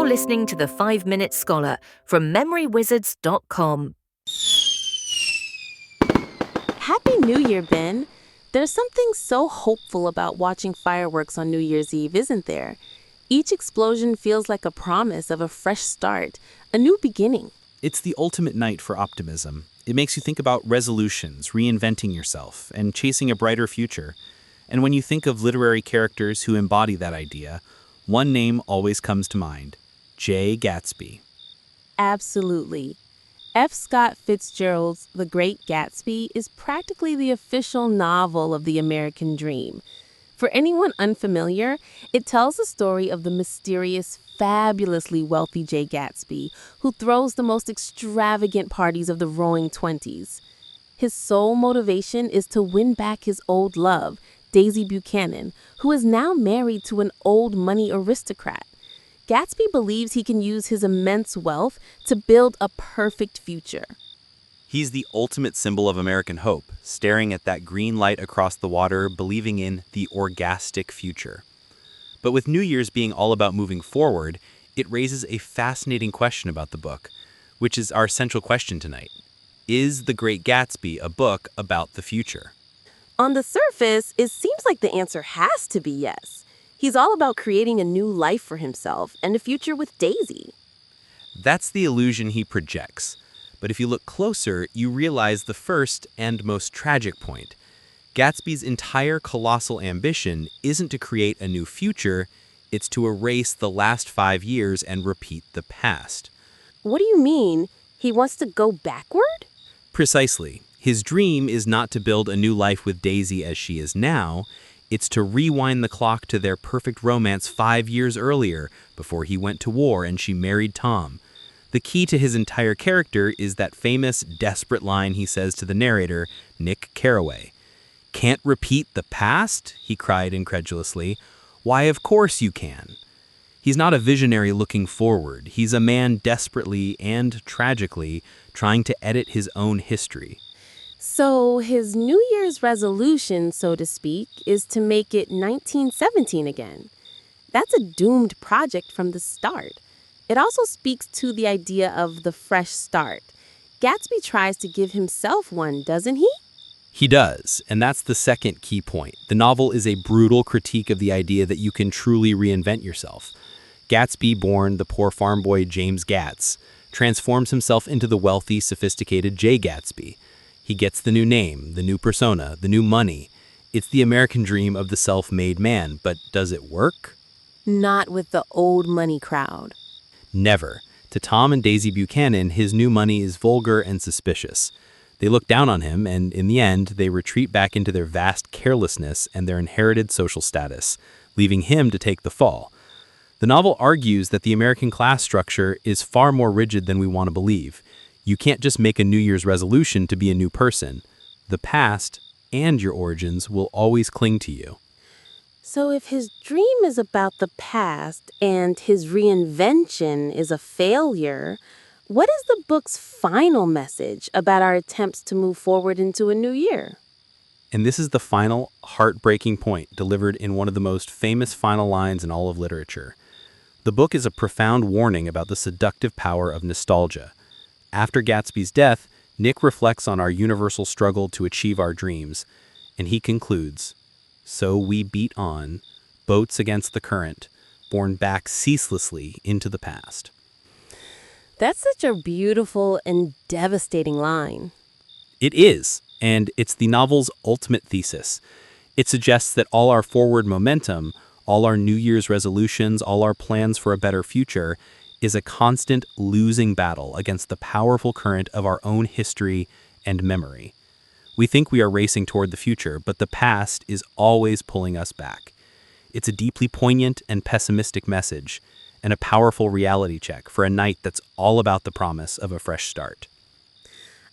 listening to The 5-Minute Scholar from memorywizards.com. Happy New Year, Ben. There's something so hopeful about watching fireworks on New Year's Eve, isn't there? Each explosion feels like a promise of a fresh start, a new beginning. It's the ultimate night for optimism. It makes you think about resolutions, reinventing yourself, and chasing a brighter future. And when you think of literary characters who embody that idea, one name always comes to mind: Jay Gatsby. Absolutely. F. Scott Fitzgerald's The Great Gatsby is practically the official novel of the American dream. For anyone unfamiliar, it tells the story of the mysterious, fabulously wealthy Jay Gatsby, who throws the most extravagant parties of the Roaring Twenties. His sole motivation is to win back his old love, Daisy Buchanan, who is now married to an old money aristocrat. Gatsby believes he can use his immense wealth to build a perfect future. He's the ultimate symbol of American hope, staring at that green light across the water, believing in the orgastic future. But with New Year's being all about moving forward, it raises a fascinating question about the book, which is our central question tonight. Is The Great Gatsby a book about the future? On the surface, it seems like the answer has to be yes. He's all about creating a new life for himself and a future with Daisy. That's the illusion he projects. But if you look closer, you realize the first and most tragic point. Gatsby's entire colossal ambition isn't to create a new future, it's to erase the last 5 years and repeat the past. What do you mean? He wants to go backward? Precisely. His dream is not to build a new life with Daisy as she is now. It's to rewind the clock to their perfect romance 5 years earlier, before he went to war and she married Tom. The key to his entire character is that famous, desperate line he says to the narrator, Nick Carraway. "Can't repeat the past?" he cried incredulously. "Why, of course you can." He's not a visionary looking forward. He's a man desperately and tragically trying to edit his own history. So his New Year's resolution, so to speak, is to make it 1917 again. That's a doomed project from the start. It also speaks to the idea of the fresh start. Gatsby tries to give himself one, doesn't he? He does, and that's the second key point. The novel is a brutal critique of the idea that you can truly reinvent yourself. Gatsby, born the poor farm boy James Gatz, transforms himself into the wealthy, sophisticated Jay Gatsby. He gets the new name, the new persona, the new money. It's the American dream of the self-made man, but does it work? Not with the old money crowd. Never. To Tom and Daisy Buchanan, his new money is vulgar and suspicious. They look down on him, and in the end, they retreat back into their vast carelessness and their inherited social status, leaving him to take the fall. The novel argues that the American class structure is far more rigid than we want to believe. You can't just make a New Year's resolution to be a new person. The past and your origins will always cling to you. So if his dream is about the past and his reinvention is a failure, what is the book's final message about our attempts to move forward into a new year? And this is the final, heartbreaking point delivered in one of the most famous final lines in all of literature. The book is a profound warning about the seductive power of nostalgia. After Gatsby's death, Nick reflects on our universal struggle to achieve our dreams, and he concludes, "So we beat on, boats against the current, borne back ceaselessly into the past." That's such a beautiful and devastating line. It is, and it's the novel's ultimate thesis. It suggests that all our forward momentum, all our New Year's resolutions, all our plans for a better future, is a constant losing battle against the powerful current of our own history and memory. We think we are racing toward the future, but the past is always pulling us back. It's a deeply poignant and pessimistic message, and a powerful reality check for a night that's all about the promise of a fresh start.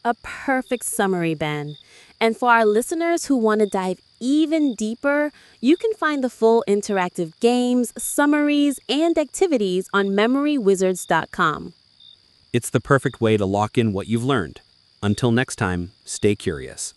A perfect summary, Ben. And for our listeners who want to dive even deeper, you can find the full interactive games, summaries, and activities on memorywizards.com. It's the perfect way to lock in what you've learned. Until next time, stay curious.